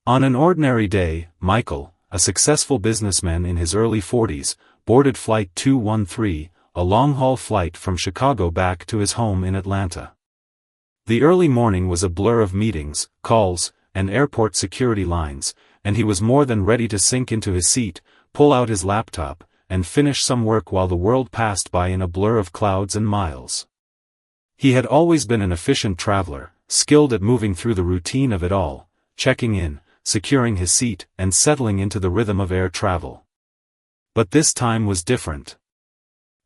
On an ordinary day, Michael, a successful businessman in his early 40s, boarded Flight 213, a long-haul flight from Chicago back to his home in Atlanta. The early morning was a blur of meetings, calls, and airport security lines, and he was more than ready to sink into his seat, pull out his laptop, and finish some work while the world passed by in a blur of clouds and miles. He had always been an efficient traveler, skilled at moving through the routine of it all, checking in, securing his seat, and settling into the rhythm of air travel. But this time was different.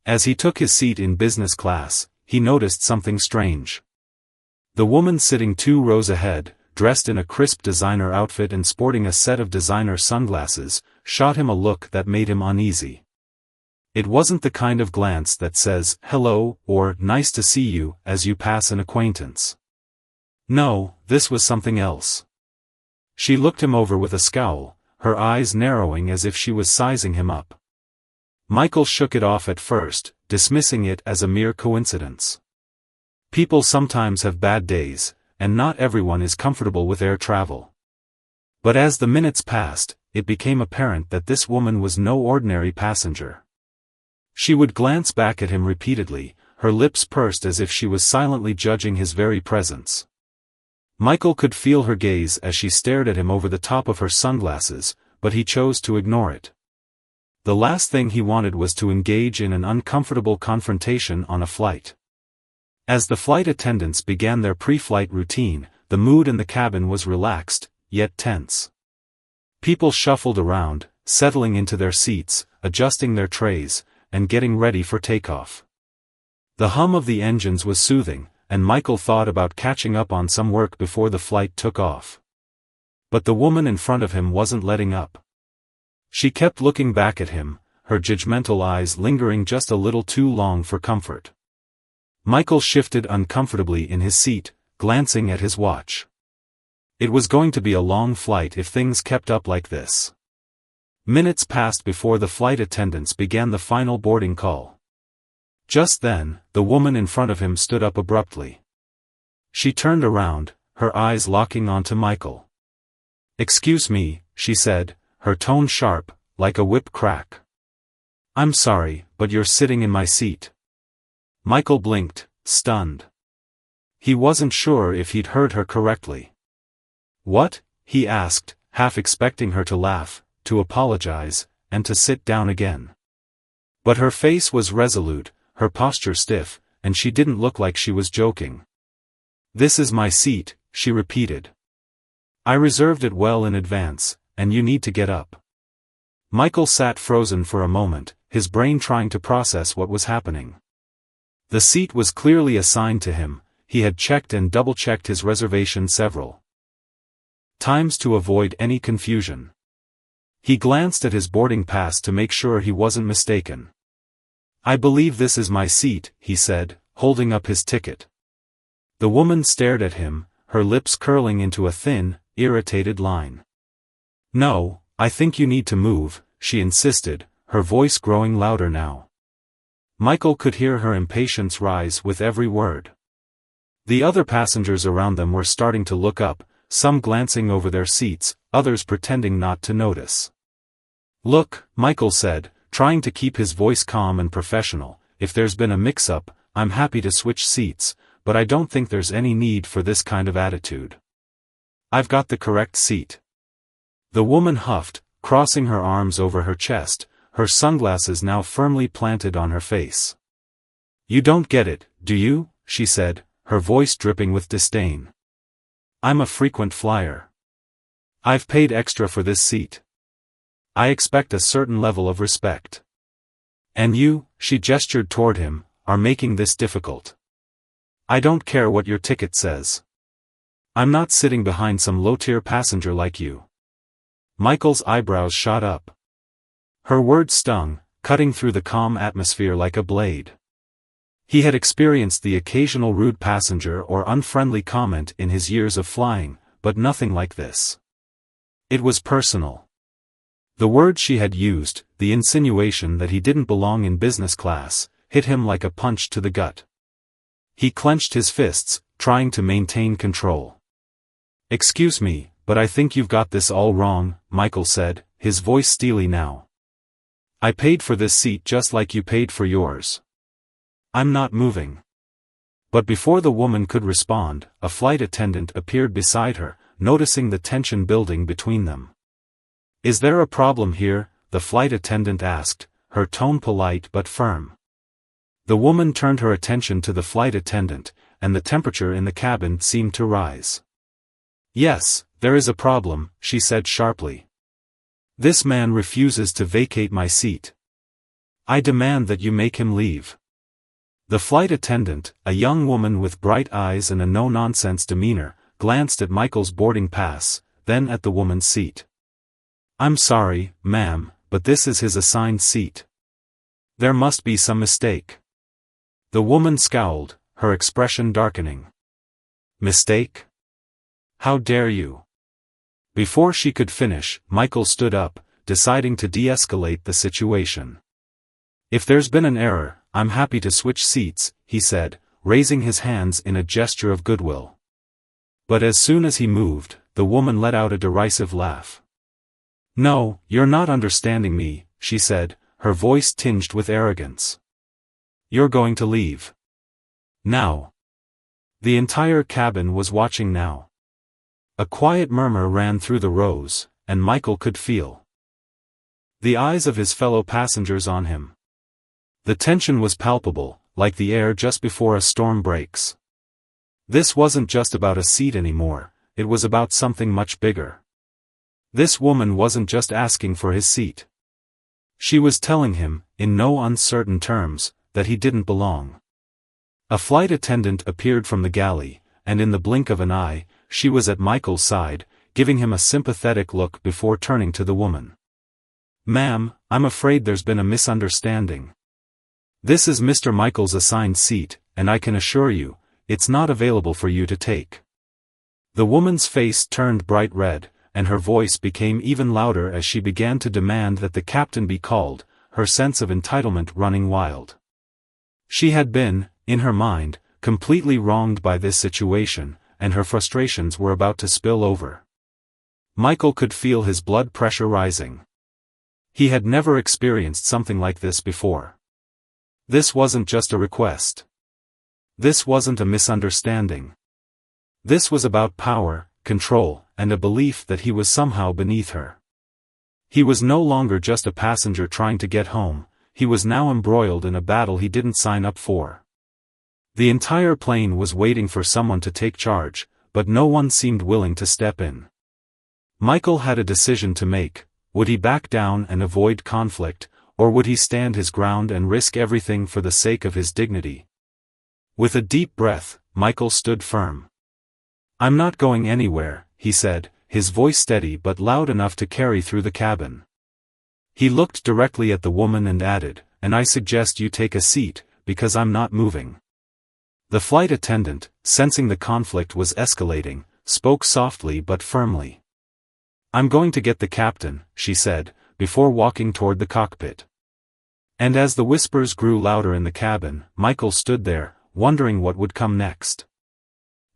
As he took his seat in business class, he noticed something strange. The woman sitting 2 rows ahead, dressed in a crisp designer outfit and sporting a set of designer sunglasses, shot him a look that made him uneasy. It wasn't the kind of glance that says, "Hello," or "Nice to see you," as you pass an acquaintance. No, this was something else. She looked him over with a scowl, her eyes narrowing as if she was sizing him up. Michael shook it off at first, dismissing it as a mere coincidence. People sometimes have bad days, and not everyone is comfortable with air travel. But as the minutes passed, it became apparent that this woman was no ordinary passenger. She would glance back at him repeatedly, her lips pursed as if she was silently judging his very presence. Michael could feel her gaze as she stared at him over the top of her sunglasses, but he chose to ignore it. The last thing he wanted was to engage in an uncomfortable confrontation on a flight. As the flight attendants began their pre-flight routine, the mood in the cabin was relaxed, yet tense. People shuffled around, settling into their seats, adjusting their trays, and getting ready for takeoff. The hum of the engines was soothing, and Michael thought about catching up on some work before the flight took off. But the woman in front of him wasn't letting up. She kept looking back at him, her judgmental eyes lingering just a little too long for comfort. Michael shifted uncomfortably in his seat, glancing at his watch. It was going to be a long flight if things kept up like this. Minutes passed before the flight attendants began the final boarding call. Just then, the woman in front of him stood up abruptly. She turned around, her eyes locking onto Michael. "Excuse me," she said, her tone sharp, like a whip crack. "I'm sorry, but you're sitting in my seat." Michael blinked, stunned. He wasn't sure if he'd heard her correctly. "What?" he asked, half expecting her to laugh, to apologize, and to sit down again. But her face was resolute, her posture stiff, and she didn't look like she was joking. "This is my seat," she repeated. "I reserved it well in advance, and you need to get up." Michael sat frozen for a moment, his brain trying to process what was happening. The seat was clearly assigned to him, he had checked and double-checked his reservation several times to avoid any confusion. He glanced at his boarding pass to make sure he wasn't mistaken. "I believe this is my seat," he said, holding up his ticket. The woman stared at him, her lips curling into a thin, irritated line. "No, I think you need to move," she insisted, her voice growing louder now. Michael could hear her impatience rise with every word. The other passengers around them were starting to look up, some glancing over their seats, others pretending not to notice. "Look," Michael said, trying to keep his voice calm and professional, "if there's been a mix-up, I'm happy to switch seats, but I don't think there's any need for this kind of attitude. I've got the correct seat." The woman huffed, crossing her arms over her chest, her sunglasses now firmly planted on her face. "You don't get it, do you?" she said, her voice dripping with disdain. "I'm a frequent flyer. I've paid extra for this seat. I expect a certain level of respect. And you," she gestured toward him, "are making this difficult. I don't care what your ticket says. I'm not sitting behind some low-tier passenger like you." Michael's eyebrows shot up. Her words stung, cutting through the calm atmosphere like a blade. He had experienced the occasional rude passenger or unfriendly comment in his years of flying, but nothing like this. It was personal. The words she had used, the insinuation that he didn't belong in business class, hit him like a punch to the gut. He clenched his fists, trying to maintain control. "Excuse me, but I think you've got this all wrong," Michael said, his voice steely now. "I paid for this seat just like you paid for yours. I'm not moving." But before the woman could respond, a flight attendant appeared beside her, noticing the tension building between them. "Is there a problem here?" the flight attendant asked, her tone polite but firm. The woman turned her attention to the flight attendant, and the temperature in the cabin seemed to rise. "Yes, there is a problem," she said sharply. "This man refuses to vacate my seat. I demand that you make him leave." The flight attendant, a young woman with bright eyes and a no-nonsense demeanor, glanced at Michael's boarding pass, then at the woman's seat. "I'm sorry, ma'am, but this is his assigned seat. There must be some mistake." The woman scowled, her expression darkening. "Mistake? How dare you?" Before she could finish, Michael stood up, deciding to de-escalate the situation. "If there's been an error, I'm happy to switch seats," he said, raising his hands in a gesture of goodwill. But as soon as he moved, the woman let out a derisive laugh. "No, you're not understanding me," she said, her voice tinged with arrogance. "You're going to leave. Now." The entire cabin was watching now. A quiet murmur ran through the rows, and Michael could feel the eyes of his fellow passengers on him. The tension was palpable, like the air just before a storm breaks. This wasn't just about a seat anymore, it was about something much bigger. This woman wasn't just asking for his seat. She was telling him, in no uncertain terms, that he didn't belong. A flight attendant appeared from the galley, and in the blink of an eye, she was at Michael's side, giving him a sympathetic look before turning to the woman. "Ma'am, I'm afraid there's been a misunderstanding. This is Mr. Michael's assigned seat, and I can assure you, it's not available for you to take." The woman's face turned bright red, and her voice became even louder as she began to demand that the captain be called, her sense of entitlement running wild. She had been, in her mind, completely wronged by this situation, and her frustrations were about to spill over. Michael could feel his blood pressure rising. He had never experienced something like this before. This wasn't just a request. This wasn't a misunderstanding. This was about power, control, and a belief that he was somehow beneath her. He was no longer just a passenger trying to get home, he was now embroiled in a battle he didn't sign up for. The entire plane was waiting for someone to take charge, but no one seemed willing to step in. Michael had a decision to make: would he back down and avoid conflict, or would he stand his ground and risk everything for the sake of his dignity? With a deep breath, Michael stood firm. "I'm not going anywhere," he said, his voice steady but loud enough to carry through the cabin. He looked directly at the woman and added, "And I suggest you take a seat, because I'm not moving." The flight attendant, sensing the conflict was escalating, spoke softly but firmly. "I'm going to get the captain," she said, before walking toward the cockpit. And as the whispers grew louder in the cabin, Michael stood there, wondering what would come next.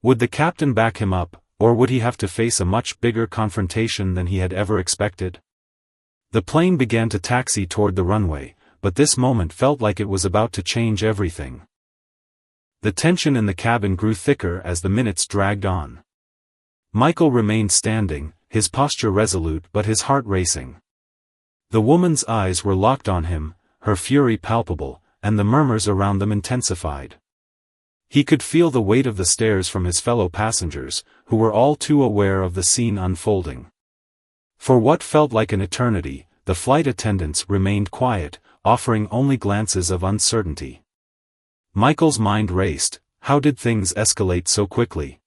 Would the captain back him up, or would he have to face a much bigger confrontation than he had ever expected? The plane began to taxi toward the runway, but this moment felt like it was about to change everything. The tension in the cabin grew thicker as the minutes dragged on. Michael remained standing, his posture resolute but his heart racing. The woman's eyes were locked on him, her fury palpable, and the murmurs around them intensified. He could feel the weight of the stares from his fellow passengers, who were all too aware of the scene unfolding. For what felt like an eternity, the flight attendants remained quiet, offering only glances of uncertainty. Michael's mind raced. How did things escalate so quickly?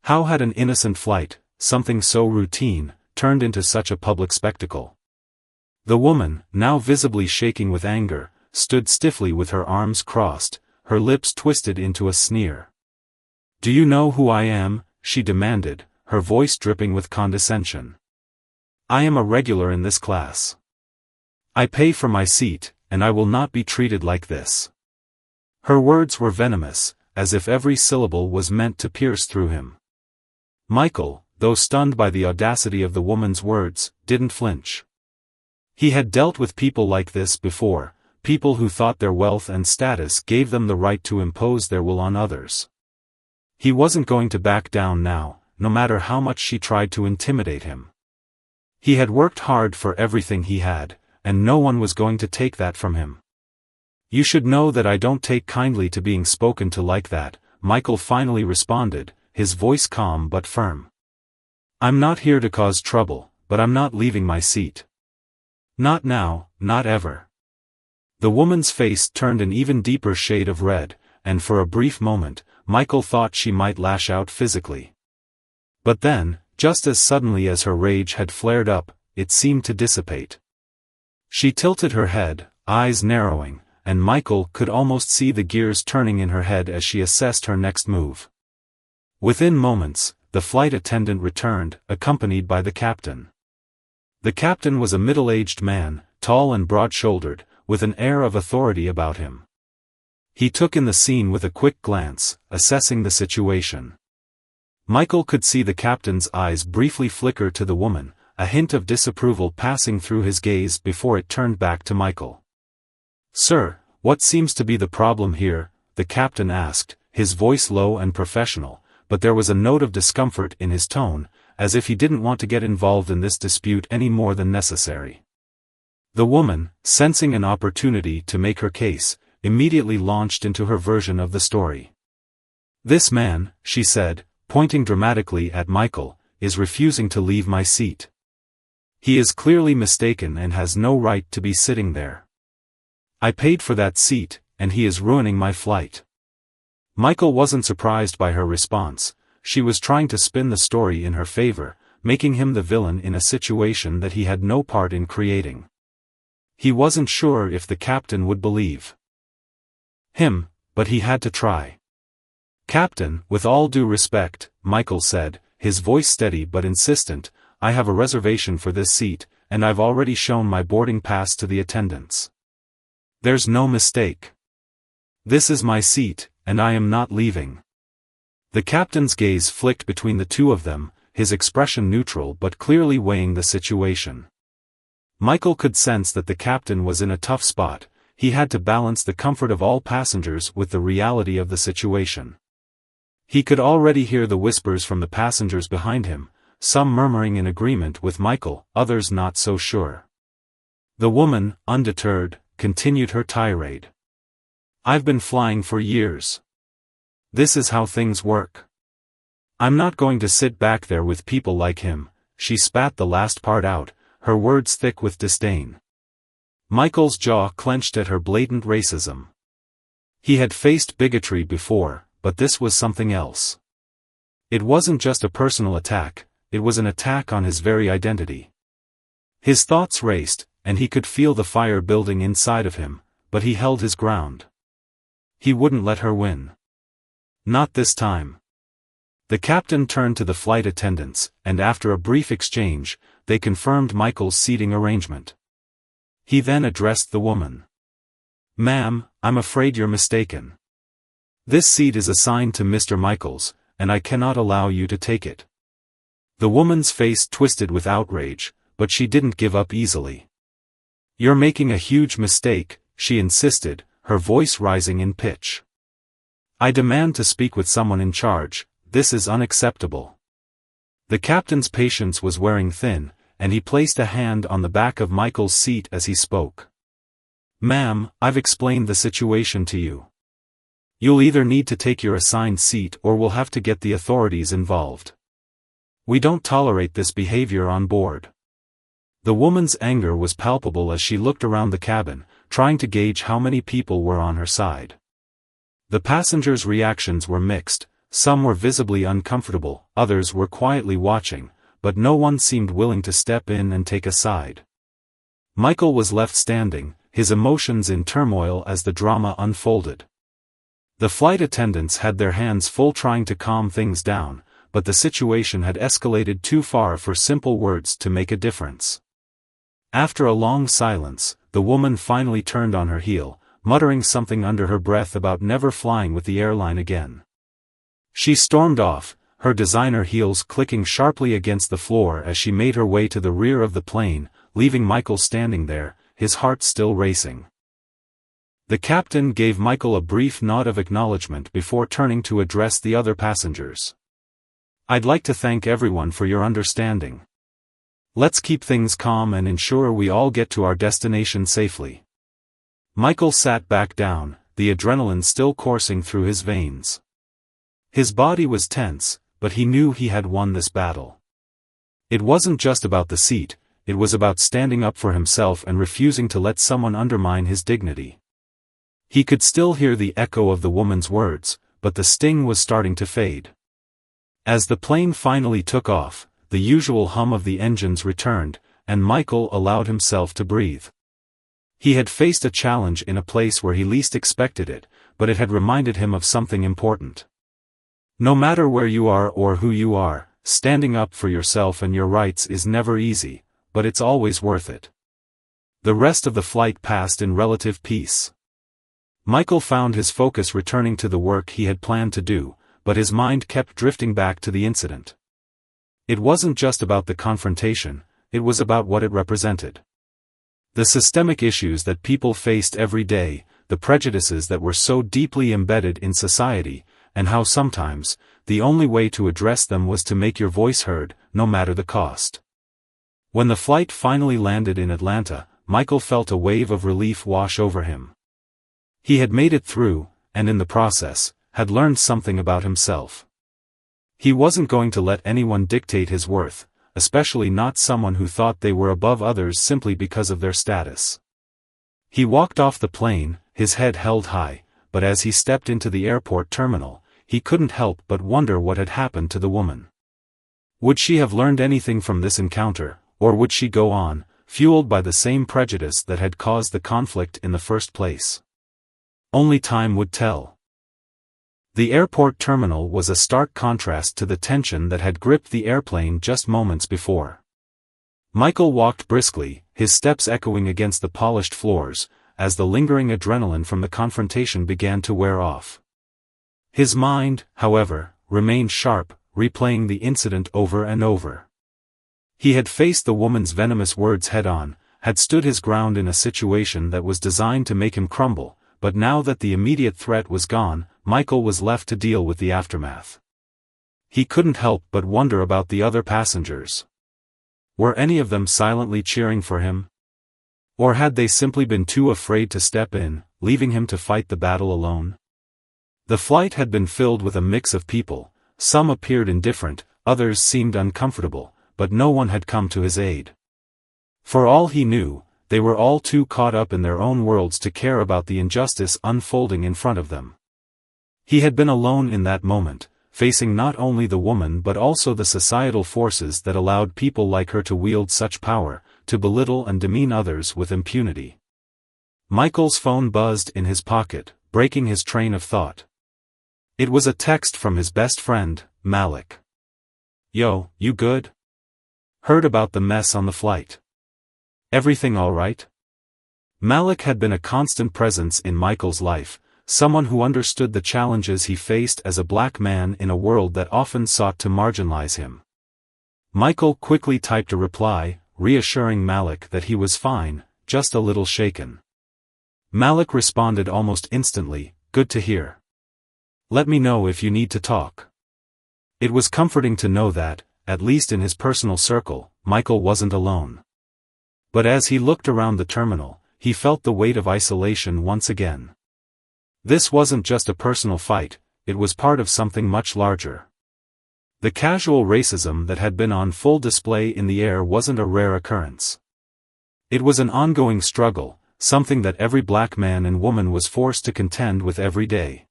How had an innocent flight, something so routine, turned into such a public spectacle? The woman, now visibly shaking with anger, stood stiffly with her arms crossed, her lips twisted into a sneer. "Do you know who I am?" she demanded, her voice dripping with condescension. "I am a regular in this class. I pay for my seat, and I will not be treated like this." Her words were venomous, as if every syllable was meant to pierce through him. Michael, though stunned by the audacity of the woman's words, didn't flinch. He had dealt with people like this before, people who thought their wealth and status gave them the right to impose their will on others. He wasn't going to back down now, no matter how much she tried to intimidate him. He had worked hard for everything he had, and no one was going to take that from him. "You should know that I don't take kindly to being spoken to like that," Michael finally responded, his voice calm but firm. "I'm not here to cause trouble, but I'm not leaving my seat. Not now, not ever." The woman's face turned an even deeper shade of red, and for a brief moment, Michael thought she might lash out physically. But then, just as suddenly as her rage had flared up, it seemed to dissipate. She tilted her head, eyes narrowing, and Michael could almost see the gears turning in her head as she assessed her next move. Within moments, the flight attendant returned, accompanied by the captain. The captain was a middle-aged man, tall and broad-shouldered, with an air of authority about him. He took in the scene with a quick glance, assessing the situation. Michael could see the captain's eyes briefly flicker to the woman, a hint of disapproval passing through his gaze before it turned back to Michael. "Sir, what seems to be the problem here?" the captain asked, his voice low and professional, but there was a note of discomfort in his tone, as if he didn't want to get involved in this dispute any more than necessary. The woman, sensing an opportunity to make her case, immediately launched into her version of the story. "This man," she said, pointing dramatically at Michael, "is refusing to leave my seat. He is clearly mistaken and has no right to be sitting there. I paid for that seat, and he is ruining my flight." Michael wasn't surprised by her response. She was trying to spin the story in her favor, making him the villain in a situation that he had no part in creating. He wasn't sure if the captain would believe him, but he had to try. "Captain, with all due respect," Michael said, his voice steady but insistent, "I have a reservation for this seat, and I've already shown my boarding pass to the attendants. There's no mistake. This is my seat, and I am not leaving." The captain's gaze flicked between the two of them, his expression neutral but clearly weighing the situation. Michael could sense that the captain was in a tough spot. He had to balance the comfort of all passengers with the reality of the situation. He could already hear the whispers from the passengers behind him, some murmuring in agreement with Michael, others not so sure. The woman, undeterred, continued her tirade. "I've been flying for years. This is how things work. I'm not going to sit back there with people like him." She spat the last part out, her words thick with disdain. Michael's jaw clenched at her blatant racism. He had faced bigotry before, but this was something else. It wasn't just a personal attack, it was an attack on his very identity. His thoughts raced, and he could feel the fire building inside of him, but he held his ground. He wouldn't let her win. Not this time. The captain turned to the flight attendants, and after a brief exchange, they confirmed Michael's seating arrangement. He then addressed the woman. "Ma'am, I'm afraid you're mistaken. This seat is assigned to Mr. Michaels, and I cannot allow you to take it." The woman's face twisted with outrage, but she didn't give up easily. "You're making a huge mistake," she insisted, her voice rising in pitch. "I demand to speak with someone in charge. This is unacceptable." The captain's patience was wearing thin, and he placed a hand on the back of Michael's seat as he spoke. "Ma'am, I've explained the situation to you. You'll either need to take your assigned seat or we'll have to get the authorities involved. We don't tolerate this behavior on board." The woman's anger was palpable as she looked around the cabin, trying to gauge how many people were on her side. The passengers' reactions were mixed. Some were visibly uncomfortable, others were quietly watching, but no one seemed willing to step in and take a side. Michael was left standing, his emotions in turmoil as the drama unfolded. The flight attendants had their hands full trying to calm things down, but the situation had escalated too far for simple words to make a difference. After a long silence, the woman finally turned on her heel, muttering something under her breath about never flying with the airline again. She stormed off, her designer heels clicking sharply against the floor as she made her way to the rear of the plane, leaving Michael standing there, his heart still racing. The captain gave Michael a brief nod of acknowledgement before turning to address the other passengers. "I'd like to thank everyone for your understanding. Let's keep things calm and ensure we all get to our destination safely." Michael sat back down, the adrenaline still coursing through his veins. His body was tense, but he knew he had won this battle. It wasn't just about the seat, it was about standing up for himself and refusing to let someone undermine his dignity. He could still hear the echo of the woman's words, but the sting was starting to fade. As the plane finally took off, the usual hum of the engines returned, and Michael allowed himself to breathe. He had faced a challenge in a place where he least expected it, but it had reminded him of something important. No matter where you are or who you are, standing up for yourself and your rights is never easy, but it's always worth it. The rest of the flight passed in relative peace. Michael found his focus returning to the work he had planned to do, but his mind kept drifting back to the incident. It wasn't just about the confrontation, it was about what it represented. The systemic issues that people faced every day, the prejudices that were so deeply embedded in society, and how sometimes, the only way to address them was to make your voice heard, no matter the cost. When the flight finally landed in Atlanta, Michael felt a wave of relief wash over him. He had made it through, and in the process, had learned something about himself. He wasn't going to let anyone dictate his worth, especially not someone who thought they were above others simply because of their status. He walked off the plane, his head held high, but as he stepped into the airport terminal, he couldn't help but wonder what had happened to the woman. Would she have learned anything from this encounter, or would she go on, fueled by the same prejudice that had caused the conflict in the first place? Only time would tell. The airport terminal was a stark contrast to the tension that had gripped the airplane just moments before. Michael walked briskly, his steps echoing against the polished floors, as the lingering adrenaline from the confrontation began to wear off. His mind, however, remained sharp, replaying the incident over and over. He had faced the woman's venomous words head-on, had stood his ground in a situation that was designed to make him crumble, but now that the immediate threat was gone, Michael was left to deal with the aftermath. He couldn't help but wonder about the other passengers. Were any of them silently cheering for him? Or had they simply been too afraid to step in, leaving him to fight the battle alone? The flight had been filled with a mix of people, some appeared indifferent, others seemed uncomfortable, but no one had come to his aid. For all he knew, they were all too caught up in their own worlds to care about the injustice unfolding in front of them. He had been alone in that moment, facing not only the woman but also the societal forces that allowed people like her to wield such power, to belittle and demean others with impunity. Michael's phone buzzed in his pocket, breaking his train of thought. It was a text from his best friend, Malik. "Yo, you good? Heard about the mess on the flight. Everything all right?" Malik had been a constant presence in Michael's life, someone who understood the challenges he faced as a black man in a world that often sought to marginalize him. Michael quickly typed a reply, reassuring Malik that he was fine, just a little shaken. Malik responded almost instantly, "Good to hear. Let me know if you need to talk." It was comforting to know that, at least in his personal circle, Michael wasn't alone. But as he looked around the terminal, he felt the weight of isolation once again. This wasn't just a personal fight, it was part of something much larger. The casual racism that had been on full display in the air wasn't a rare occurrence. It was an ongoing struggle, something that every black man and woman was forced to contend with every day.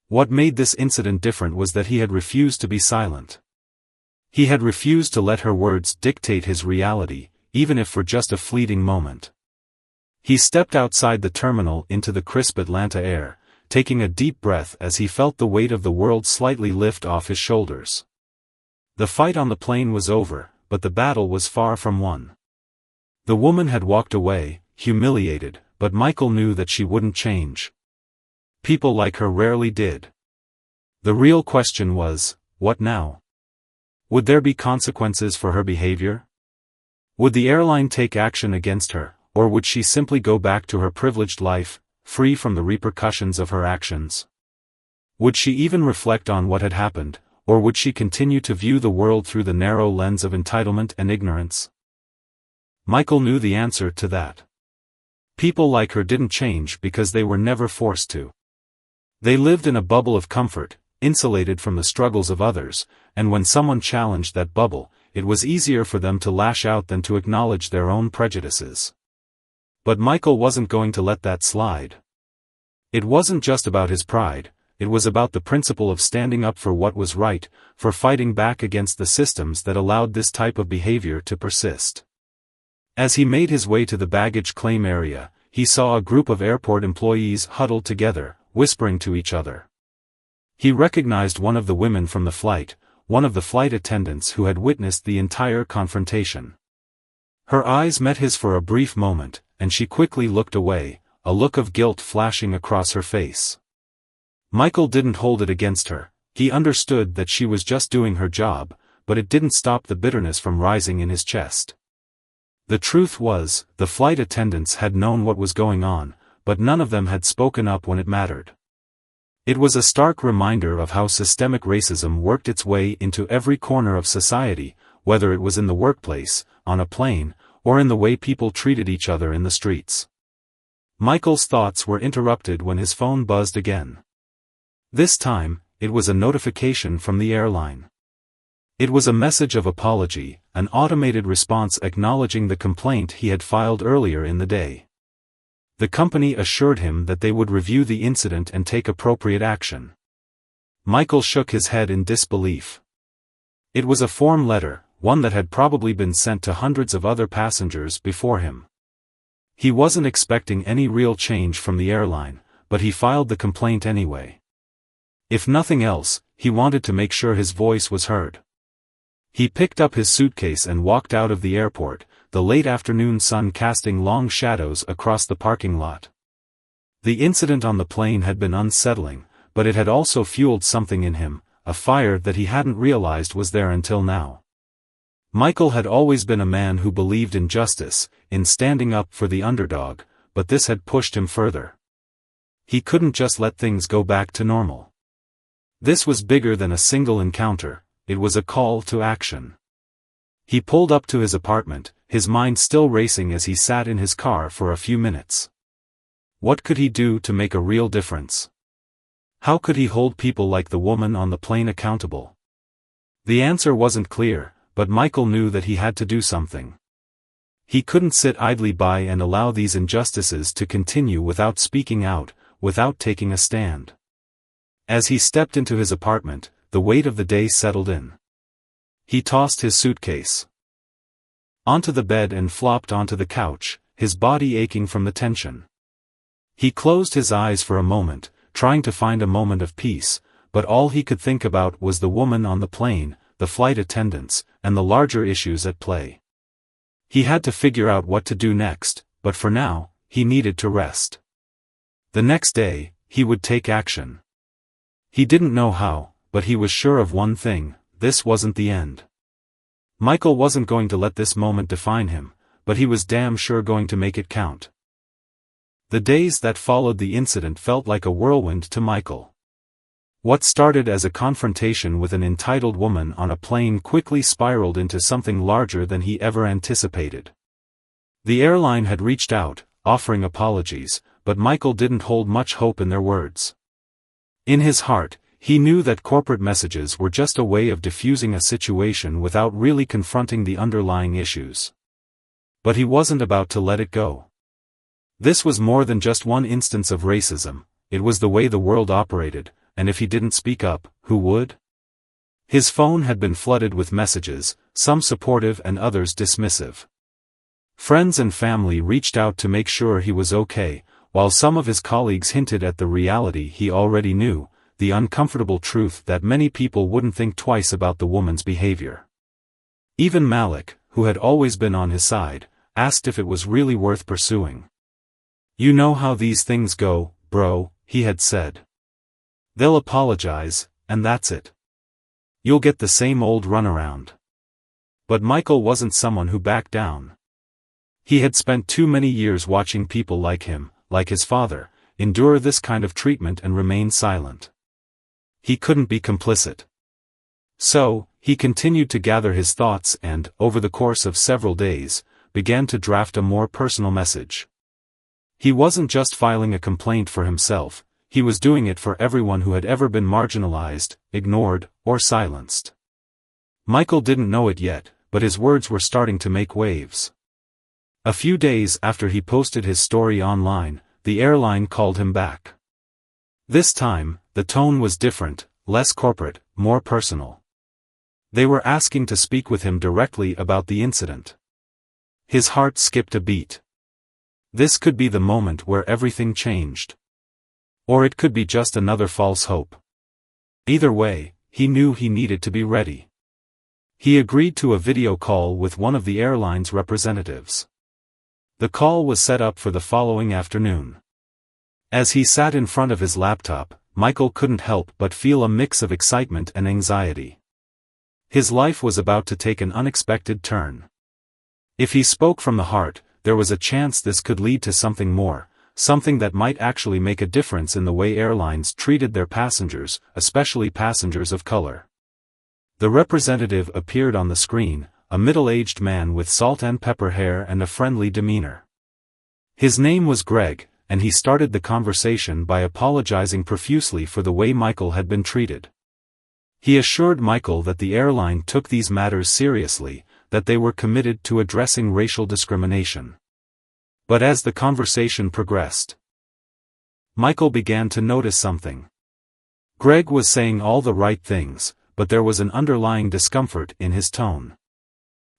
What made this incident different was that he had refused to be silent. He had refused to let her words dictate his reality, even if for just a fleeting moment. He stepped outside the terminal into the crisp Atlanta air, taking a deep breath as he felt the weight of the world slightly lift off his shoulders. The fight on the plane was over, but the battle was far from won. The woman had walked away, humiliated, but Michael knew that she wouldn't change. People like her rarely did. The real question was, what now? Would there be consequences for her behavior? Would the airline take action against her, or would she simply go back to her privileged life, free from the repercussions of her actions? Would she even reflect on what had happened, or would she continue to view the world through the narrow lens of entitlement and ignorance? Michael knew the answer to that. People like her didn't change because they were never forced to. They lived in a bubble of comfort, insulated from the struggles of others, and when someone challenged that bubble, it was easier for them to lash out than to acknowledge their own prejudices. But Michael wasn't going to let that slide. It wasn't just about his pride, it was about the principle of standing up for what was right, for fighting back against the systems that allowed this type of behavior to persist. As he made his way to the baggage claim area, he saw a group of airport employees huddled together, whispering to each other. He recognized one of the women from the flight, one of the flight attendants who had witnessed the entire confrontation. Her eyes met his for a brief moment, and she quickly looked away, a look of guilt flashing across her face. Michael didn't hold it against her, he understood that she was just doing her job, but it didn't stop the bitterness from rising in his chest. The truth was, the flight attendants had known what was going on, but none of them had spoken up when it mattered. It was a stark reminder of how systemic racism worked its way into every corner of society, whether it was in the workplace, on a plane, or in the way people treated each other in the streets. Michael's thoughts were interrupted when his phone buzzed again. This time, it was a notification from the airline. It was a message of apology, an automated response acknowledging the complaint he had filed earlier in the day. The company assured him that they would review the incident and take appropriate action. Michael shook his head in disbelief. It was a form letter, one that had probably been sent to hundreds of other passengers before him. He wasn't expecting any real change from the airline, but he filed the complaint anyway. If nothing else, he wanted to make sure his voice was heard. He picked up his suitcase and walked out of the airport, the late afternoon sun casting long shadows across the parking lot. The incident on the plane had been unsettling, but it had also fueled something in him, a fire that he hadn't realized was there until now. Michael had always been a man who believed in justice, in standing up for the underdog, but this had pushed him further. He couldn't just let things go back to normal. This was bigger than a single encounter, it was a call to action. He pulled up to his apartment, his mind still racing as he sat in his car for a few minutes. What could he do to make a real difference? How could he hold people like the woman on the plane accountable? The answer wasn't clear, but Michael knew that he had to do something. He couldn't sit idly by and allow these injustices to continue without speaking out, without taking a stand. As he stepped into his apartment, the weight of the day settled in. He tossed his suitcase onto the bed and flopped onto the couch, his body aching from the tension. He closed his eyes for a moment, trying to find a moment of peace, but all he could think about was the woman on the plane, the flight attendants, and the larger issues at play. He had to figure out what to do next, but for now, he needed to rest. The next day, he would take action. He didn't know how, but he was sure of one thing, this wasn't the end. Michael wasn't going to let this moment define him, but he was damn sure going to make it count. The days that followed the incident felt like a whirlwind to Michael. What started as a confrontation with an entitled woman on a plane quickly spiraled into something larger than he ever anticipated. The airline had reached out, offering apologies, but Michael didn't hold much hope in their words. In his heart, he knew that corporate messages were just a way of diffusing a situation without really confronting the underlying issues. But he wasn't about to let it go. This was more than just one instance of racism, it was the way the world operated, and if he didn't speak up, who would? His phone had been flooded with messages, some supportive and others dismissive. Friends and family reached out to make sure he was okay, while some of his colleagues hinted at the reality he already knew, the uncomfortable truth that many people wouldn't think twice about the woman's behavior. Even Malik, who had always been on his side, asked if it was really worth pursuing. "You know how these things go, bro," he had said. "They'll apologize, and that's it. You'll get the same old runaround. But Michael wasn't someone who backed down. He had spent too many years watching people like him, like his father, endure this kind of treatment and remain silent. He couldn't be complicit. So, he continued to gather his thoughts and, over the course of several days, began to draft a more personal message. He wasn't just filing a complaint for himself, he was doing it for everyone who had ever been marginalized, ignored, or silenced. Michael didn't know it yet, but his words were starting to make waves. A few days after he posted his story online, the airline called him back. This time, the tone was different, less corporate, more personal. They were asking to speak with him directly about the incident. His heart skipped a beat. This could be the moment where everything changed. Or it could be just another false hope. Either way, he knew he needed to be ready. He agreed to a video call with one of the airline's representatives. The call was set up for the following afternoon. As he sat in front of his laptop, Michael couldn't help but feel a mix of excitement and anxiety. His life was about to take an unexpected turn. If he spoke from the heart, there was a chance this could lead to something more, something that might actually make a difference in the way airlines treated their passengers, especially passengers of color. The representative appeared on the screen, a middle-aged man with salt and pepper hair and a friendly demeanor. His name was Greg, and he started the conversation by apologizing profusely for the way Michael had been treated. He assured Michael that the airline took these matters seriously, that they were committed to addressing racial discrimination. But as the conversation progressed, Michael began to notice something. Greg was saying all the right things, but there was an underlying discomfort in his tone.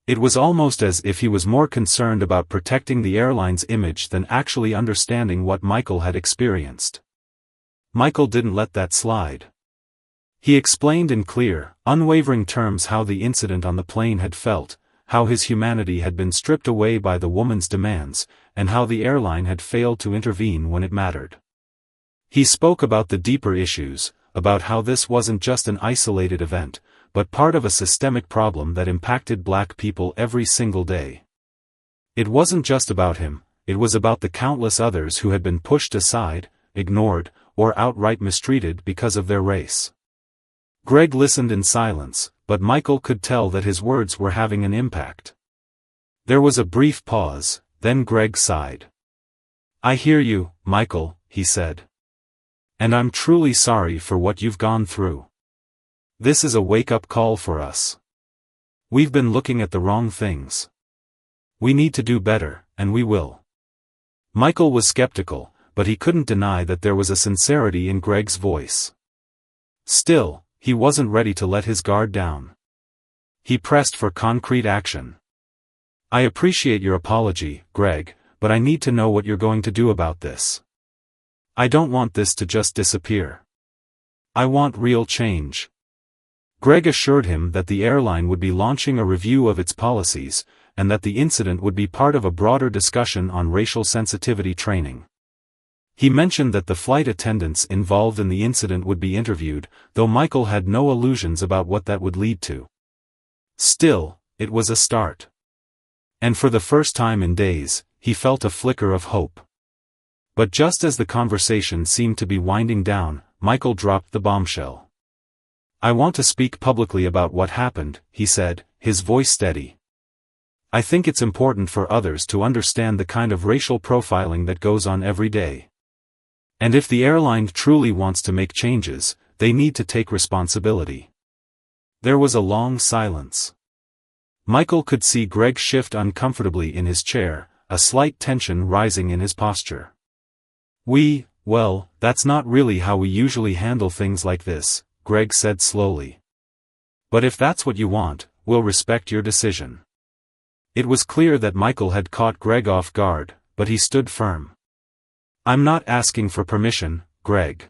It was almost as if he was more concerned about protecting the airline's image than actually understanding what Michael had experienced. Michael didn't let that slide. He explained in clear, unwavering terms how the incident on the plane had felt, how his humanity had been stripped away by the woman's demands, and how the airline had failed to intervene when it mattered. He spoke about the deeper issues, about how this wasn't just an isolated event, but part of a systemic problem that impacted black people every single day. It wasn't just about him, it was about the countless others who had been pushed aside, ignored, or outright mistreated because of their race. Greg listened in silence, but Michael could tell that his words were having an impact. There was a brief pause, then Greg sighed. "I hear you, Michael," he said. "And I'm truly sorry for what you've gone through. This is a wake-up call for us. We've been looking at the wrong things. We need to do better, and we will." Michael was skeptical, but he couldn't deny that there was a sincerity in Greg's voice. Still, he wasn't ready to let his guard down. He pressed for concrete action. "I appreciate your apology, Greg, but I need to know what you're going to do about this. I don't want this to just disappear. I want real change." Greg assured him that the airline would be launching a review of its policies, and that the incident would be part of a broader discussion on racial sensitivity training. He mentioned that the flight attendants involved in the incident would be interviewed, though Michael had no illusions about what that would lead to. Still, it was a start. And for the first time in days, he felt a flicker of hope. But just as the conversation seemed to be winding down, Michael dropped the bombshell. "I want to speak publicly about what happened," he said, his voice steady. "I think it's important for others to understand the kind of racial profiling that goes on every day. And if the airline truly wants to make changes, they need to take responsibility." There was a long silence. Michael could see Greg shift uncomfortably in his chair, a slight tension rising in his posture. Well, that's not really how we usually handle things like this," Greg said slowly. "But if that's what you want, we'll respect your decision." It was clear that Michael had caught Greg off guard, but he stood firm. "I'm not asking for permission, Greg.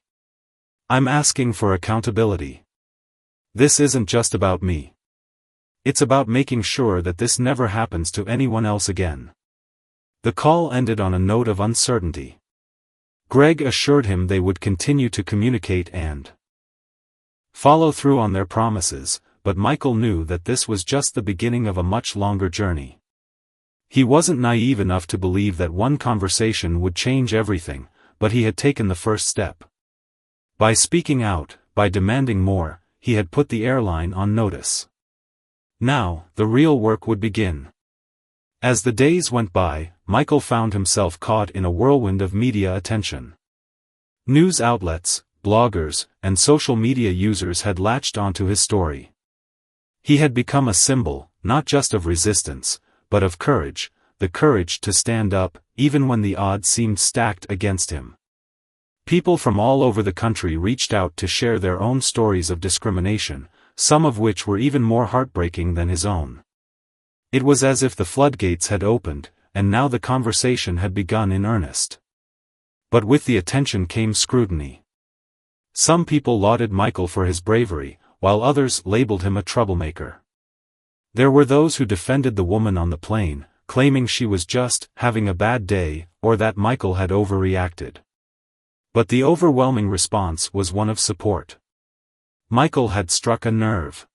I'm asking for accountability. This isn't just about me. It's about making sure that this never happens to anyone else again." The call ended on a note of uncertainty. Greg assured him they would continue to communicate and follow through on their promises, but Michael knew that this was just the beginning of a much longer journey. He wasn't naive enough to believe that one conversation would change everything, but he had taken the first step. By speaking out, by demanding more, he had put the airline on notice. Now, the real work would begin. As the days went by, Michael found himself caught in a whirlwind of media attention. News outlets, bloggers, and social media users had latched onto his story. He had become a symbol, not just of resistance, but of courage, the courage to stand up, even when the odds seemed stacked against him. People from all over the country reached out to share their own stories of discrimination, some of which were even more heartbreaking than his own. It was as if the floodgates had opened, and now the conversation had begun in earnest. But with the attention came scrutiny. Some people lauded Michael for his bravery, while others labeled him a troublemaker. There were those who defended the woman on the plane, claiming she was just having a bad day, or that Michael had overreacted. But the overwhelming response was one of support. Michael had struck a nerve.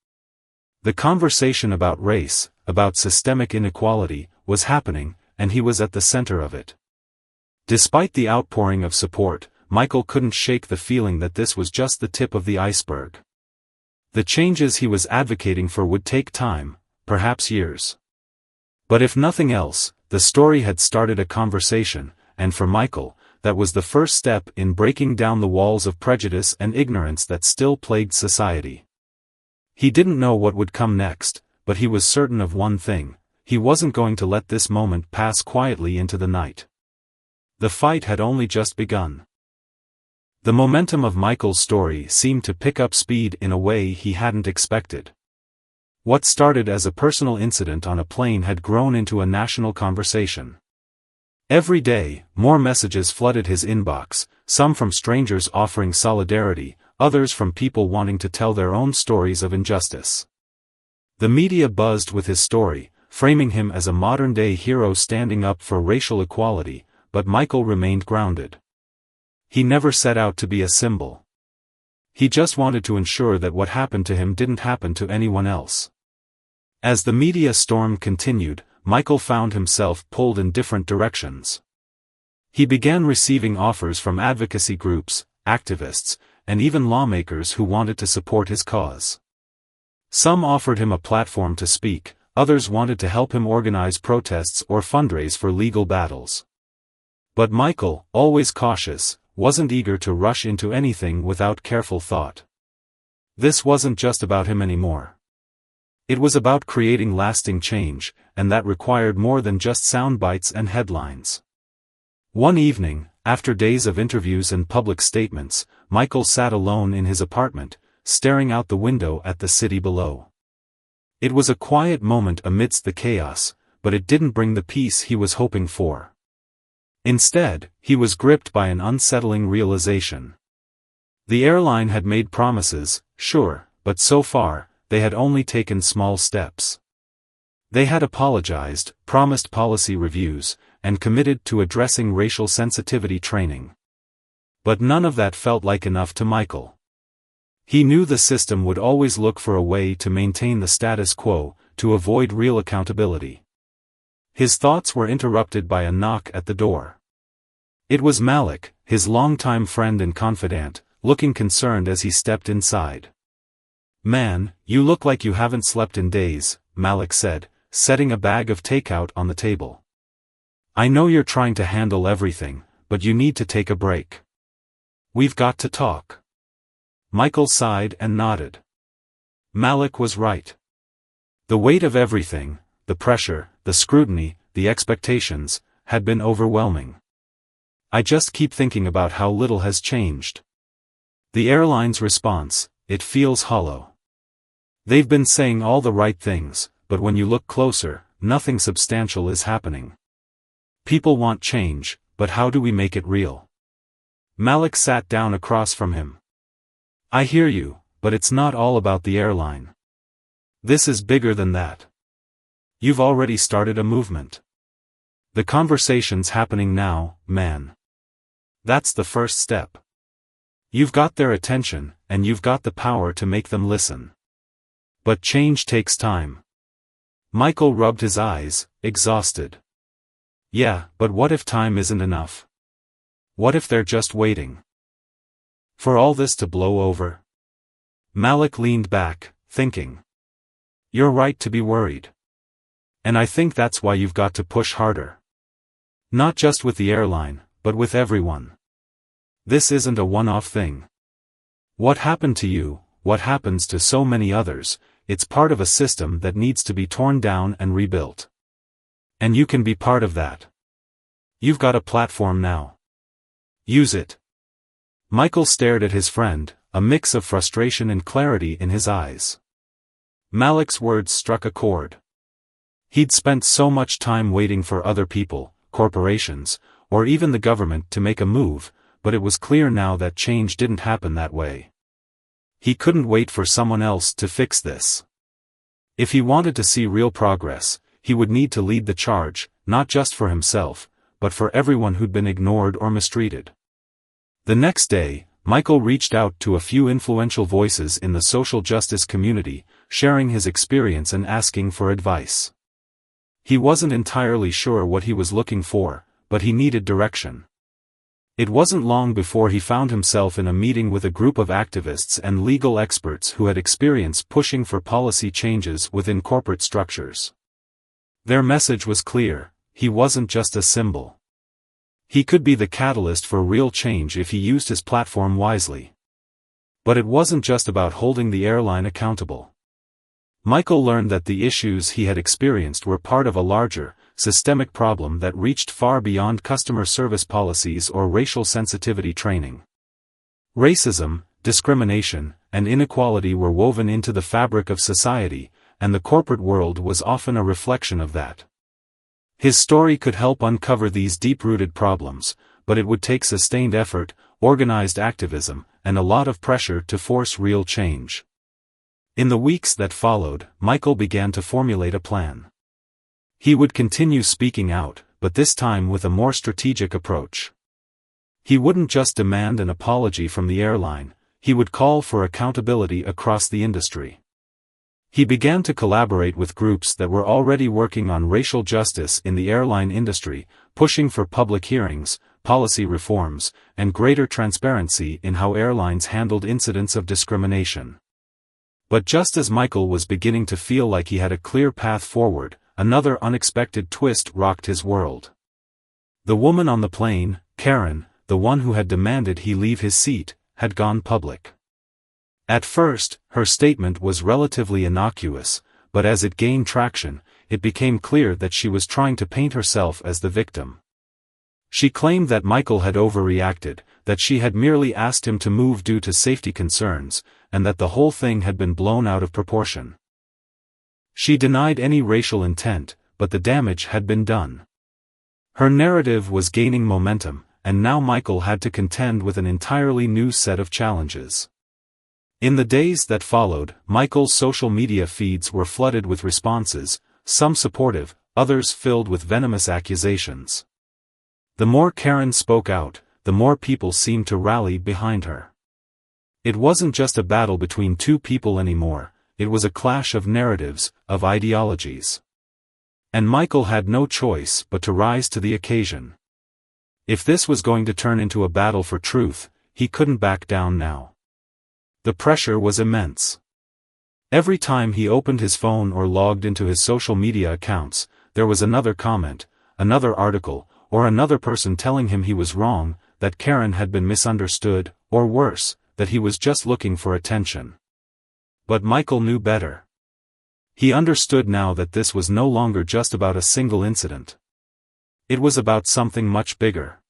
The conversation about race, about systemic inequality, was happening, and he was at the center of it. Despite the outpouring of support, Michael couldn't shake the feeling that this was just the tip of the iceberg. The changes he was advocating for would take time, perhaps years. But if nothing else, the story had started a conversation, and for Michael, that was the first step in breaking down the walls of prejudice and ignorance that still plagued society. He didn't know what would come next, but he was certain of one thing: he wasn't going to let this moment pass quietly into the night. The fight had only just begun. The momentum of Michael's story seemed to pick up speed in a way he hadn't expected. What started as a personal incident on a plane had grown into a national conversation. Every day, more messages flooded his inbox, some from strangers offering solidarity, others from people wanting to tell their own stories of injustice. The media buzzed with his story, framing him as a modern-day hero standing up for racial equality, but Michael remained grounded. He never set out to be a symbol. He just wanted to ensure that what happened to him didn't happen to anyone else. As the media storm continued, Michael found himself pulled in different directions. He began receiving offers from advocacy groups, activists, and even lawmakers who wanted to support his cause. Some offered him a platform to speak, others wanted to help him organize protests or fundraise for legal battles. But Michael, always cautious, wasn't eager to rush into anything without careful thought. This wasn't just about him anymore. It was about creating lasting change, and that required more than just sound bites and headlines. One evening, after days of interviews and public statements, Michael sat alone in his apartment, staring out the window at the city below. It was a quiet moment amidst the chaos, but it didn't bring the peace he was hoping for. Instead, he was gripped by an unsettling realization. The airline had made promises, sure, but so far, they had only taken small steps. They had apologized, promised policy reviews, and committed to addressing racial sensitivity training. But none of that felt like enough to Michael. He knew the system would always look for a way to maintain the status quo, to avoid real accountability. His thoughts were interrupted by a knock at the door. It was Malik, his longtime friend and confidant, looking concerned as he stepped inside. "Man, you look like you haven't slept in days," Malik said, setting a bag of takeout on the table. "I know you're trying to handle everything, but you need to take a break. We've got to talk." Michael sighed and nodded. Malik was right. The weight of everything, the pressure, the scrutiny, the expectations, had been overwhelming. "I just keep thinking about how little has changed." The airline's response: "It feels hollow. They've been saying all the right things, but when you look closer, nothing substantial is happening. People want change, but how do we make it real?" Malik sat down across from him. "I hear you, but it's not all about the airline. This is bigger than that. You've already started a movement. The conversation's happening now, man. That's the first step. You've got their attention, and you've got the power to make them listen. But change takes time. Michael rubbed his eyes, exhausted. Yeah, but what if time isn't enough? What if they're just waiting for all this to blow over? Malik leaned back, thinking. You're right to be worried. And I think that's why you've got to push harder. Not just with the airline, but with everyone. This isn't a one-off thing. What happened to you, what happens to so many others, it's part of a system that needs to be torn down and rebuilt. And you can be part of that. You've got a platform now. Use it. Michael stared at his friend, a mix of frustration and clarity in his eyes. Malik's words struck a chord. He'd spent so much time waiting for other people, corporations, or even the government to make a move, but it was clear now that change didn't happen that way. He couldn't wait for someone else to fix this. If he wanted to see real progress, he would need to lead the charge, not just for himself, but for everyone who'd been ignored or mistreated. The next day, Michael reached out to a few influential voices in the social justice community, sharing his experience and asking for advice. He wasn't entirely sure what he was looking for, but he needed direction. It wasn't long before he found himself in a meeting with a group of activists and legal experts who had experience pushing for policy changes within corporate structures. Their message was clear: he wasn't just a symbol. He could be the catalyst for real change if he used his platform wisely. But it wasn't just about holding the airline accountable. Michael learned that the issues he had experienced were part of a larger, systemic problem that reached far beyond customer service policies or racial sensitivity training. Racism, discrimination, and inequality were woven into the fabric of society, and the corporate world was often a reflection of that. His story could help uncover these deep-rooted problems, but it would take sustained effort, organized activism, and a lot of pressure to force real change. In the weeks that followed, Michael began to formulate a plan. He would continue speaking out, but this time with a more strategic approach. He wouldn't just demand an apology from the airline, he would call for accountability across the industry. He began to collaborate with groups that were already working on racial justice in the airline industry, pushing for public hearings, policy reforms, and greater transparency in how airlines handled incidents of discrimination. But just as Michael was beginning to feel like he had a clear path forward, another unexpected twist rocked his world. The woman on the plane, Karen, the one who had demanded he leave his seat, had gone public. At first, her statement was relatively innocuous, but as it gained traction, it became clear that she was trying to paint herself as the victim. She claimed that Michael had overreacted, that she had merely asked him to move due to safety concerns, and that the whole thing had been blown out of proportion. She denied any racial intent, but the damage had been done. Her narrative was gaining momentum, and now Michael had to contend with an entirely new set of challenges. In the days that followed, Michael's social media feeds were flooded with responses, some supportive, others filled with venomous accusations. The more Karen spoke out, the more people seemed to rally behind her. It wasn't just a battle between two people anymore, it was a clash of narratives, of ideologies. And Michael had no choice but to rise to the occasion. If this was going to turn into a battle for truth, he couldn't back down now. The pressure was immense. Every time he opened his phone or logged into his social media accounts, there was another comment, another article, or another person telling him he was wrong, that Karen had been misunderstood, or worse, that he was just looking for attention. But Michael knew better. He understood now that this was no longer just about a single incident. It was about something much bigger.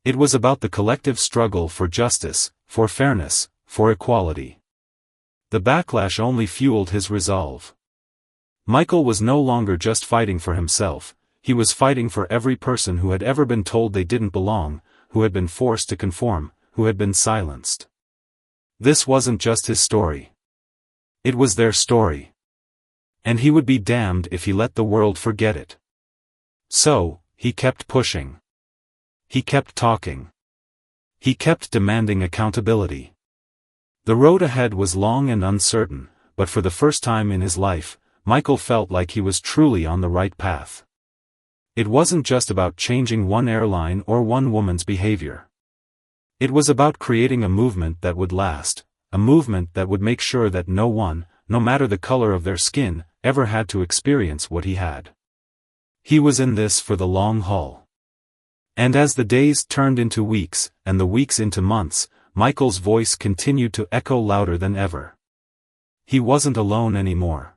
It was about the collective struggle for justice, for fairness, for equality. The backlash only fueled his resolve. Michael was no longer just fighting for himself, he was fighting for every person who had ever been told they didn't belong, who had been forced to conform, who had been silenced. This wasn't just his story. It was their story. And he would be damned if he let the world forget it. So, he kept pushing. He kept talking. He kept demanding accountability. The road ahead was long and uncertain, but for the first time in his life, Michael felt like he was truly on the right path. It wasn't just about changing one airline or one woman's behavior. It was about creating a movement that would last, a movement that would make sure that no one, no matter the color of their skin, ever had to experience what he had. He was in this for the long haul. And as the days turned into weeks, and the weeks into months, Michael's voice continued to echo louder than ever. He wasn't alone anymore.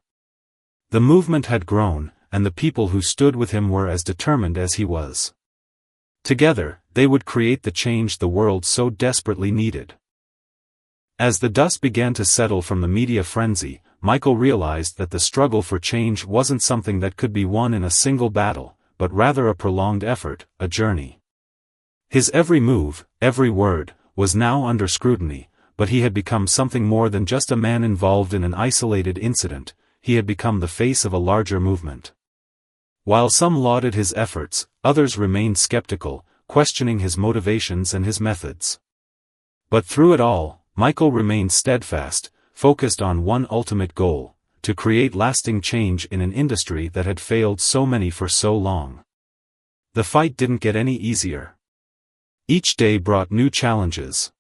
The movement had grown, and the people who stood with him were as determined as he was. Together, they would create the change the world so desperately needed. As the dust began to settle from the media frenzy, Michael realized that the struggle for change wasn't something that could be won in a single battle, but rather a prolonged effort, a journey. His every move, every word, was now under scrutiny, but he had become something more than just a man involved in an isolated incident. He had become the face of a larger movement. While some lauded his efforts, others remained skeptical, questioning his motivations and his methods. But through it all, Michael remained steadfast, focused on one ultimate goal: to create lasting change in an industry that had failed so many for so long. The fight didn't get any easier. Each day brought new challenges.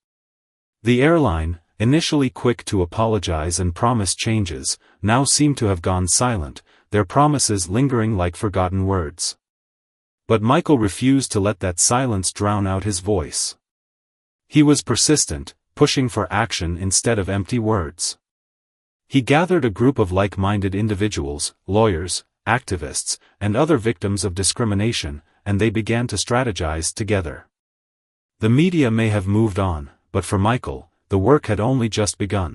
The airline, initially quick to apologize and promise changes, now seemed to have gone silent, their promises lingering like forgotten words. But Michael refused to let that silence drown out his voice. He was persistent, pushing for action instead of empty words. He gathered a group of like-minded individuals, lawyers, activists, and other victims of discrimination, and they began to strategize together. The media may have moved on, but for Michael, the work had only just begun.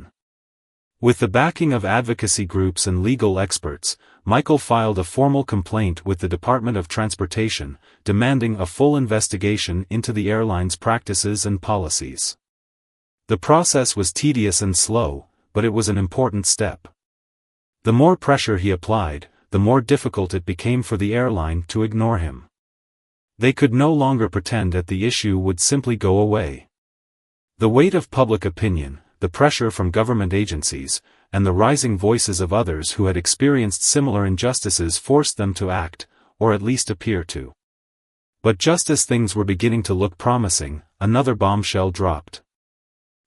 With the backing of advocacy groups and legal experts, Michael filed a formal complaint with the Department of Transportation, demanding a full investigation into the airline's practices and policies. The process was tedious and slow, but it was an important step. The more pressure he applied, the more difficult it became for the airline to ignore him. They could no longer pretend that the issue would simply go away. The weight of public opinion, the pressure from government agencies, and the rising voices of others who had experienced similar injustices forced them to act, or at least appear to. But just as things were beginning to look promising, another bombshell dropped.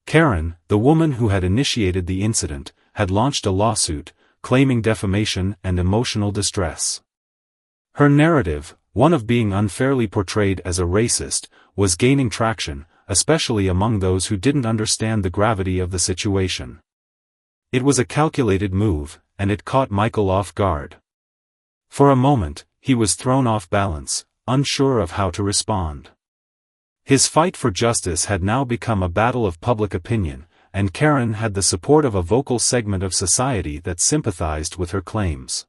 Karen, the woman who had initiated the incident, had launched a lawsuit, claiming defamation and emotional distress. Her narrative, one of being unfairly portrayed as a racist, was gaining traction, especially among those who didn't understand the gravity of the situation. It was a calculated move, and it caught Michael off guard. For a moment, he was thrown off balance, unsure of how to respond. His fight for justice had now become a battle of public opinion, and Karen had the support of a vocal segment of society that sympathized with her claims.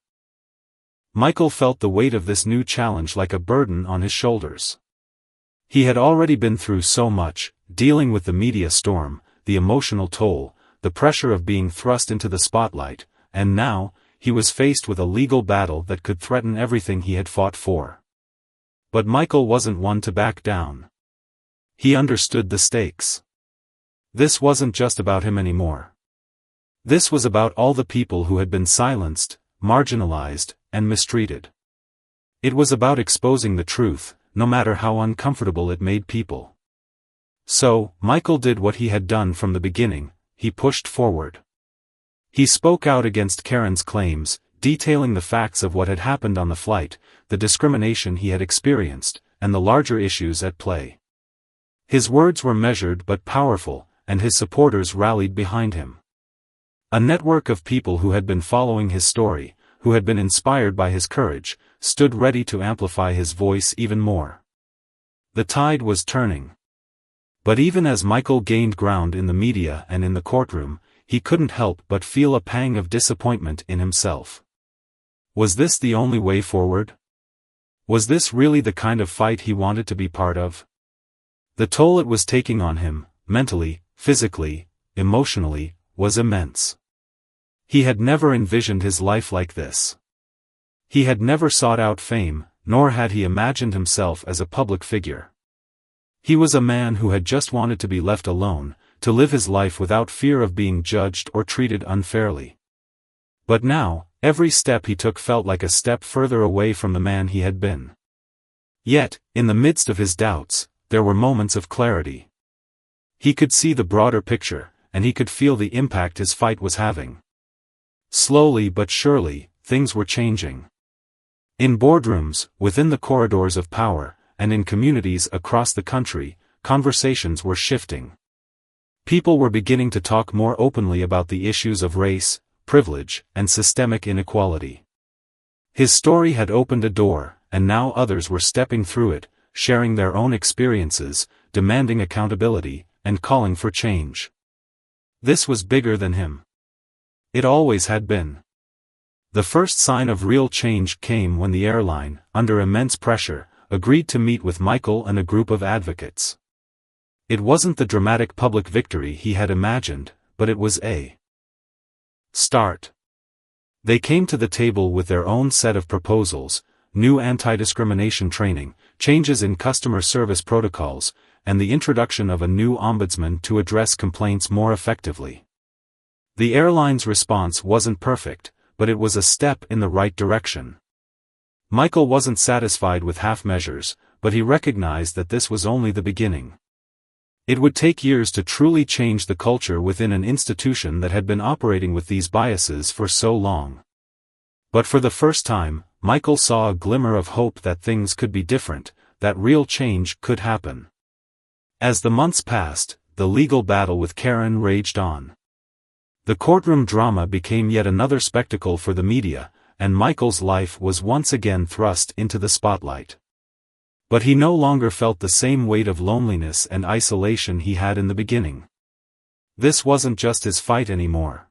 Michael felt the weight of this new challenge like a burden on his shoulders. He had already been through so much, dealing with the media storm, the emotional toll, the pressure of being thrust into the spotlight, and now, he was faced with a legal battle that could threaten everything he had fought for. But Michael wasn't one to back down. He understood the stakes. This wasn't just about him anymore. This was about all the people who had been silenced, marginalized, and mistreated. It was about exposing the truth, no matter how uncomfortable it made people. So, Michael did what he had done from the beginning: he pushed forward. He spoke out against Karen's claims, detailing the facts of what had happened on the flight, the discrimination he had experienced, and the larger issues at play. His words were measured but powerful, and his supporters rallied behind him. A network of people who had been following his story, who had been inspired by his courage, stood ready to amplify his voice even more. The tide was turning. But even as Michael gained ground in the media and in the courtroom, he couldn't help but feel a pang of disappointment in himself. Was this the only way forward? Was this really the kind of fight he wanted to be part of? The toll it was taking on him, mentally, physically, emotionally, was immense. He had never envisioned his life like this. He had never sought out fame, nor had he imagined himself as a public figure. He was a man who had just wanted to be left alone, to live his life without fear of being judged or treated unfairly. But now, every step he took felt like a step further away from the man he had been. Yet, in the midst of his doubts, there were moments of clarity. He could see the broader picture, and he could feel the impact his fight was having. Slowly but surely, things were changing. In boardrooms, within the corridors of power, and in communities across the country, conversations were shifting. People were beginning to talk more openly about the issues of race, privilege, and systemic inequality. His story had opened a door, and now others were stepping through it, sharing their own experiences, demanding accountability, and calling for change. This was bigger than him. It always had been. The first sign of real change came when the airline, under immense pressure, agreed to meet with Michael and a group of advocates. It wasn't the dramatic public victory he had imagined, but it was a start. They came to the table with their own set of proposals: new anti-discrimination training, changes in customer service protocols, and the introduction of a new ombudsman to address complaints more effectively. The airline's response wasn't perfect, but it was a step in the right direction. Michael wasn't satisfied with half measures, but he recognized that this was only the beginning. It would take years to truly change the culture within an institution that had been operating with these biases for so long. But for the first time, Michael saw a glimmer of hope that things could be different, that real change could happen. As the months passed, the legal battle with Karen raged on. The courtroom drama became yet another spectacle for the media, and Michael's life was once again thrust into the spotlight. But he no longer felt the same weight of loneliness and isolation he had in the beginning. This wasn't just his fight anymore.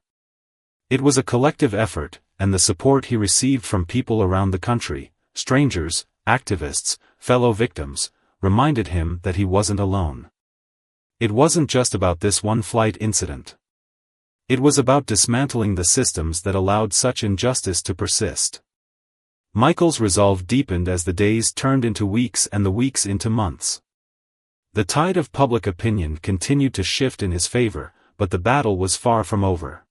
It was a collective effort, and the support he received from people around the country, strangers, activists, fellow victims, reminded him that he wasn't alone. It wasn't just about this one flight incident. It was about dismantling the systems that allowed such injustice to persist. Michael's resolve deepened as the days turned into weeks and the weeks into months. The tide of public opinion continued to shift in his favor, but the battle was far from over.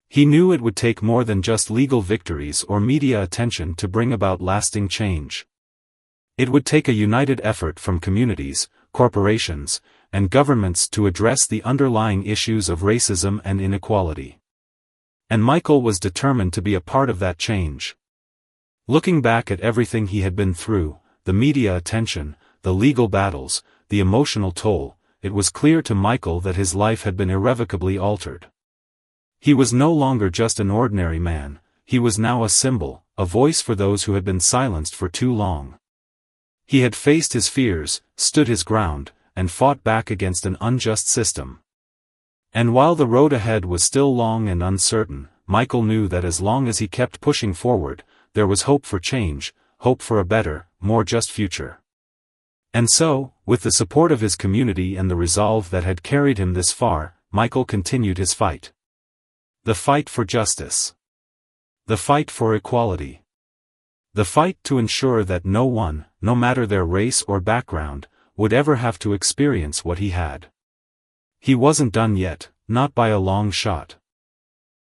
He knew it would take more than just legal victories or media attention to bring about lasting change. It would take a united effort from communities, corporations, and governments to address the underlying issues of racism and inequality. And Michael was determined to be a part of that change. Looking back at everything he had been through, the media attention, the legal battles, the emotional toll, it was clear to Michael that his life had been irrevocably altered. He was no longer just an ordinary man, he was now a symbol, a voice for those who had been silenced for too long. He had faced his fears, stood his ground, and fought back against an unjust system. And while the road ahead was still long and uncertain, Michael knew that as long as he kept pushing forward, there was hope for change, hope for a better, more just future. And so, with the support of his community and the resolve that had carried him this far, Michael continued his fight. The fight for justice. The fight for equality. The fight to ensure that no one, no matter their race or background, would ever have to experience what he had. He wasn't done yet, not by a long shot.